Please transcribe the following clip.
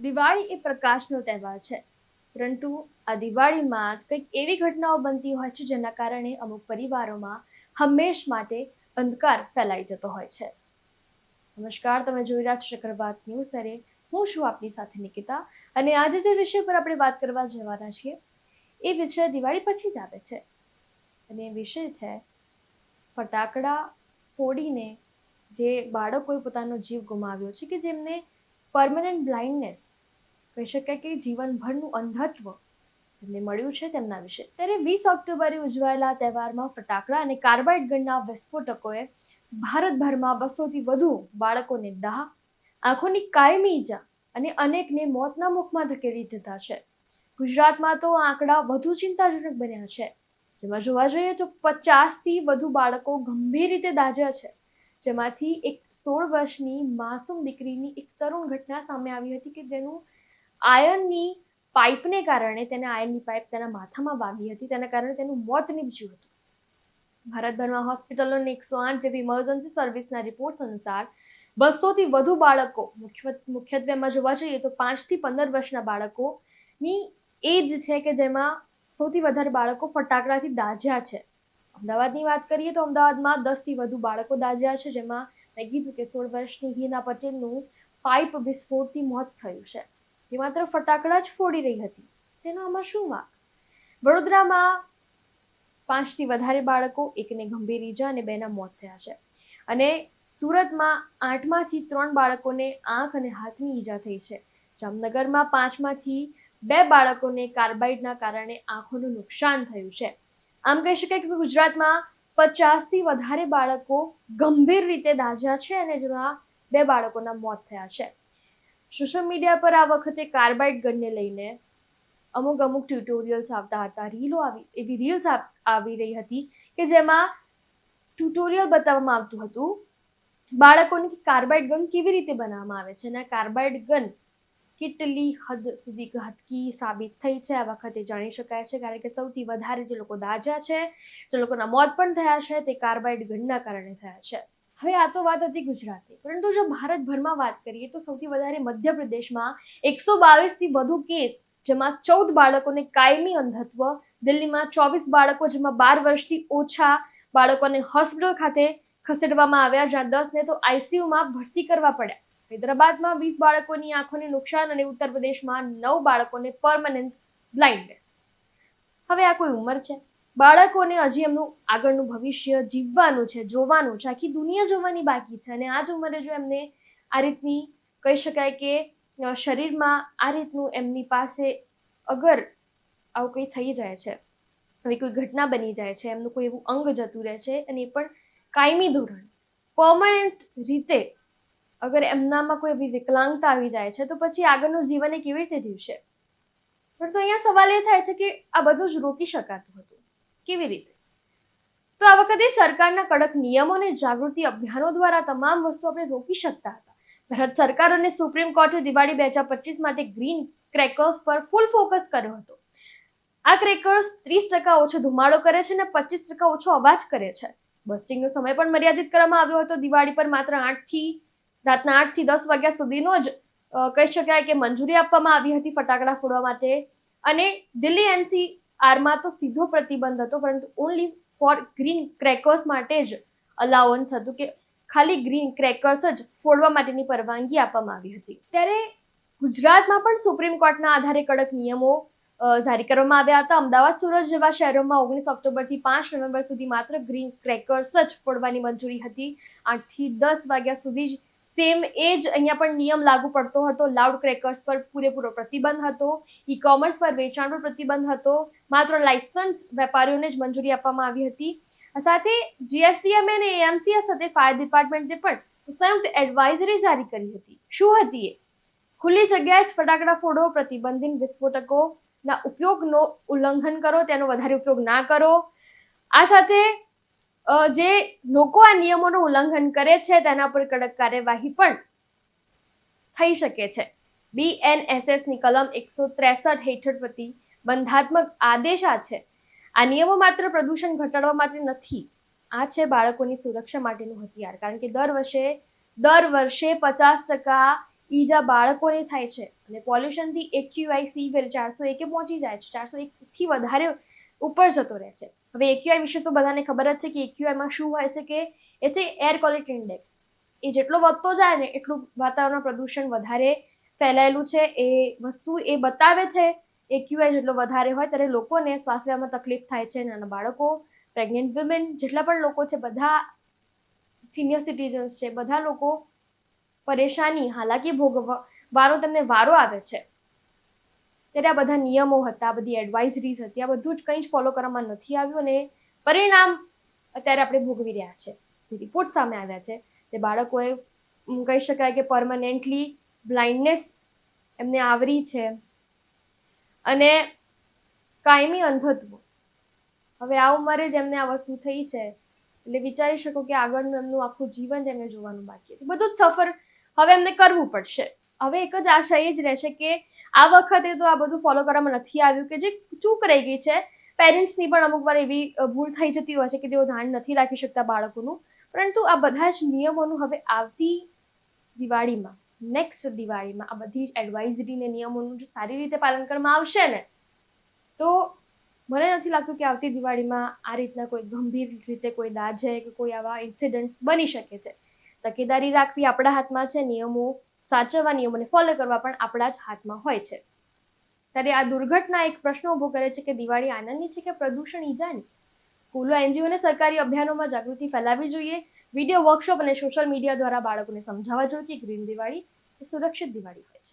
દિવાળી એ પ્રકાશનો તહેવાર છે, પરંતુ આ દિવાળીમાં જ કંઈક એવી ઘટનાઓ બનતી હોય છે જેના કારણે અમુક પરિવારોમાં હંમેશ માટે અંધકાર ફેલાઈ જતો હોય છે. નમસ્કાર, તમે જોઈ રહ્યા છો ચક્રવાત ન્યૂઝ અરે હું છું આપની સાથે નિકિતા, અને આજે જે વિષય પર આપણે વાત કરવા જવાના છીએ એ વિષય દિવાળી પછી જ આવે છે, અને એ વિષય છે ફટાકડા ફોડીને જે બાળકોએ પોતાનો જીવ ગુમાવ્યો છે, કે જેમને પરમનન્ટ બ્લાઇન્ડનેસ કહી શકાય કે જીવનભરનું અંધત્વ તેમને મળ્યું છે તેમના વિશે. ત્યારે 20 ઓક્ટોબરે ઉજવાયેલા તહેવારમાં ફટાકડા અને કાર્બાઇડ ગનના વિસ્ફોટકોએ ભારતભરમાં 200થી વધુ બાળકોને દાહ, આંખોની કાયમી ઈજા અને અનેકને મોતના મુખમાં ધકેલી દીધા છે. ગુજરાતમાં તો આંકડા વધુ ચિંતાજનક બન્યા છે, જેમાં જોવા જઈએ તો 50થી વધુ બાળકો ગંભીર રીતે દાઝ્યા છે, જેમાંથી એક 16 વર્ષની માસૂમ દીકરીની એક કરુણ ઘટના સામે આવી હતી કે જેનું આયર્નની પાઇપને કારણે તેને આયર્નની પાઇપ તેના માથામાં વાગી હતી, તેના કારણે તેનું મોત નીપજ્યું હતું. ભારતભરમાં હોસ્પિટલો અને 108 જેવી ઇમરજન્સી સર્વિસના રિપોર્ટ્સ અનુસાર 200થી વધુ બાળકો, મુખ્યત્વેમાં જોવા જઈએ તો 5 થી 15 વર્ષના બાળકોની એજ છે કે જેમાં સૌથી વધારે બાળકો ફટાકડાથી દાઝ્યા છે. અમદાવાદની વાત કરીએ તો અમદાવાદમાં 10થી વધુ બાળકો દાઝ્યા છે, જેમાં મેં કીધું કે 16 વર્ષની હિના પટેલનું પાઇપ વિસ્ફોટથી મોત થયું છે. તે માત્ર ફટાકડા જ ફોડી રહી હતી, તેનો આમાં શું વાંક? વડોદરામાં 5થી વધારે બાળકો, એકને ગંભીર ઈજા અને 2ના મોત થયા છે, અને સુરતમાં 8માંથી 3 બાળકોને આંખ અને હાથની ઈજા થઈ છે. જામનગરમાં 5માંથી 2 બાળકોને કાર્બાઇડના કારણે આંખોનું નુકસાન થયું છે. આમ કહી શકાય કે ગુજરાતમાં 50થી વધારે બાળકો ગંભીર રીતે દાઝ્યા છે, અને જેમાં 2 બાળકોના મોત થયા છે. સોશિયલ મીડિયા પર આ વખતે કાર્બાઇડ ગનને લઈને અમુક ટ્યુટોરિયલ્સ આવતા હતા, રીલ્સ આવી રહી હતી કે જેમાં ટ્યુટોરિયલ બતાવવામાં આવતું હતું બાળકોને કે કાર્બાઇડ ગન કેવી રીતે બનાવવામાં આવે છે, અને કાર્બાઇડ ગન કેટલી હદ સુધી ઘાતકી સાબિત થઈ છે આ વખતે જાણી શકાય છે, કારણ કે સૌથી વધારે જે લોકો દાઝ્યા છે, જે લોકોના મોત પણ થયા છે, તે કાર્બાઇડ ગનના કારણે થયા છે. હવે આ તો વાત હતી ગુજરાતની, પરંતુ જો ભારતભરમાં વાત કરીએ તો સૌથી વધારે મધ્યપ્રદેશમાં 122થી વધુ કેસ, જેમાં 14 બાળકોને કાયમી અંધત્વ, દિલ્હીમાં 24 બાળકો, જેમાં 12 વર્ષથી ઓછા બાળકોને હોસ્પિટલ ખાતે ખસેડવામાં આવ્યા, જ્યાં 10ને તો આઈસીયુમાં ભરતી કરવા પડ્યા. હૈદરાબાદમાં 20 બાળકોની આંખોને નુકસાન, અને ઉત્તર પ્રદેશમાં 9 બાળકોને પરમનન્ટ બ્લાઇન્ડનેસ. હવે આ કોઈ ઉંમર છે? બાળકોને હજી એમનું આગળનું ભવિષ્ય જીવવાનું છે, જોવાનું છે, આખી દુનિયા જોવાની બાકી છે, અને આ જ ઉંમરે જો એમને આ રીતની કહી શકાય કે શરીરમાં આ રીતનું એમની પાસે અગર આવું કંઈ થઈ જાય છે, આવી કોઈ ઘટના બની જાય છે, એમનું કોઈ એવું અંગ જતું રહે છે, અને એ પણ કાયમી ધોરણે પરમનન્ટ રીતે અગર એમનામાં કોઈ એવી વિકલાંગતા આવી જાય છે, તો પછી આગળનું જીવન એ કેવી રીતે જીવશે? પરંતુ અહીંયા સવાલ એ થાય છે કે આ બધું જ રોકી શકાતું હતું, કેવી રીતે? તો આ વખતે સરકારના કડક નિયમો અને જાગૃતિ અભિયાનો દ્વારા તમામ વસ્તુ આપણે રોકી શકતા હતા. ભારત સરકાર અને સુપ્રીમ કોર્ટે દિવાળી 2025 માટે ગ્રીન ક્રેકર્સ પર ફૂલ ફોકસ કર્યો હતો. આ ક્રેકર્સ 30% ઓછો ધુમાડો કરે છે અને 25% ઓછો અવાજ કરે છે. બસ્ટિંગનો સમય પણ મર્યાદિત કરવામાં આવ્યો હતો. દિવાળી પર માત્ર રાતના 8 થી 10 વાગ્યા સુધીનો જ કહી શકાય કે મંજૂરી આપવામાં આવી હતી ફટાકડા ફોડવા માટે, અને દિલ્હી એનસીઆરમાં તો સીધો પ્રતિબંધ હતો, પરંતુ ઓનલી ફોર ગ્રીન ક્રેકર્સ માટે જ અલાઉન્સ હતું, કે ખાલી ગ્રીન ક્રેકર્સ જ ફોડવા માટેની પરવાનગી આપવામાં આવી હતી. ત્યારે ગુજરાતમાં પણ સુપ્રીમ કોર્ટના આધારે કડક નિયમો જારી કરવામાં આવ્યા હતા. અમદાવાદ, સુરત જેવા શહેરોમાં 19 ઓક્ટોબરથી 5 નવેમ્બર સુધી માત્ર ગ્રીન ક્રેકર્સ જ ફોડવાની મંજૂરી હતી. 8 થી 10 વાગ્યા સુધી જ સેમ એ જ અહીંયા પણ નિયમ લાગુ પડતો હતો. લાઉડ ક્રેકર્સ પર પૂરેપૂરો પ્રતિબંધ હતો. ઈ કોમર્સ પર વેચાણ પર પ્રતિબંધ હતો. માત્ર લાયસન્સ વેપારીઓને જ મંજૂરી આપવામાં આવી હતી. સાથે જીએસટીએમ અને એએમસી સાથે ફાયર ડિપાર્ટમેન્ટે પણ સંયુક્ત એડવાઇઝરી જારી કરી હતી. શું હતી એ? ખુલ્લી જગ્યાએ જ ફટાકડા ફોડો, પ્રતિબંધિત વિસ્ફોટકોના ઉપયોગનો ઉલ્લંઘન કરો, તેનો વધારે ઉપયોગ ના કરો. આ સાથે જે લોકો આ નિયમોનું ઉલ્લંઘન કરે છે તેના પર કડક કાર્યવાહી પણ થઈ શકે છે. BNSS ની કલમ 163 હેઠળ પ્રતિબંધાત્મક આદેશ છે. આ નિયમો માત્ર પ્રદૂષણ ઘટાડવા માટે નથી, આ છે બાળકોની સુરક્ષા માટેનું હથિયાર, કારણ કે દર વર્ષે 50% ઈજા બાળકોને થાય છે અને પોલ્યુશનથી AQI સિવિયર 401 પહોંચી જાય છે, 401થી વધારે ઉપર જતો રહે છે. હવે AQI વિશે તો બધાને ખબર જ છે કે AQI શું હોય છે, કે એ છે એર ક્વોલિટી ઇન્ડેક્સ. એ જેટલો વધતો જાય ને એટલું વાતાવરણ પ્રદૂષણ વધારે ફેલાયેલું છે. એ વસ્તુ એ બતાવે છે AQI જેટલો વધારે હોય ત્યારે લોકોને શ્વાસ લેવામાં તકલીફ થાય છે. નાના બાળકો, પ્રેગ્નન્ટ વિમેન, જેટલા પણ લોકો છે, બધા સિનિયર સિટીઝન્સ છે, બધા લોકો પરેશાની, હાલાકી ભોગવવાનો તેમને વારો આવે છે. ત્યારે આ બધા નિયમો હતા, આ બધી એડવાઇઝરીઝ હતી, આ બધું જ કંઈ જ ફોલો કરવામાં નથી આવ્યું અને પરિણામ અત્યારે આપણે ભોગવી રહ્યા છે. જે રિપોર્ટ સામે આવ્યા છે તે બાળકોએ કહી શકાય કે પરમનન્ટલી બ્લાઇન્ડનેસ એમને આવરી છે અને કાયમી અંધત્વ. હવે આ ઉંમરે જ એમને આ વસ્તુ થઈ છે એટલે વિચારી શકો કે આગળનું એમનું આખું જીવન જ એમને જોવાનું બાકી હતું. બધું જ સફર હવે એમને કરવું પડશે. હવે એક જ આશા એ જ રહેશે કે આ વખતે તો આ બધું ફોલો કરવામાં નથી આવ્યું, કે જે ચૂક રહી ગઈ છે. પેરેન્ટ્સની પણ અમુક વાર એવી ભૂલ થઈ જતી હોય છે કે તેઓ ધ્યાન નથી રાખી શકતા બાળકોનું. પરંતુ આ બધા જ નિયમોનું હવે આવતી દિવાળીમાં, નેક્સ્ટ દિવાળીમાં આ બધી જ એડવાઇઝરી ને નિયમોનું જો સારી રીતે પાલન કરવામાં આવશે ને, તો મને નથી લાગતું કે આવતી દિવાળીમાં આ રીતના કોઈ ગંભીર રીતે કોઈ દાઝે કે કોઈ આવા ઇન્સિડન્ટ્સ બની શકે છે. તકેદારી રાખવી આપણા હાથમાં છે, નિયમો સાચવવા, નિયમોને ફોલો કરવા પણ આપણા જ હાથમાં હોય છે. ત્યારે આ દુર્ઘટના એક પ્રશ્ન ઊભો કરે છે કે દિવાળી આનંદની છે કે પ્રદૂષણ ઈજાની? સ્કૂલો, NGO અને સરકારી અભિયાનોમાં જાગૃતિ ફેલાવવી જોઈએ. વિડીયો, વર્કશોપ અને સોશિયલ મીડિયા દ્વારા બાળકોને સમજાવવા જોઈએ કે ગ્રીન દિવાળી એ સુરક્ષિત દિવાળી હોય છે.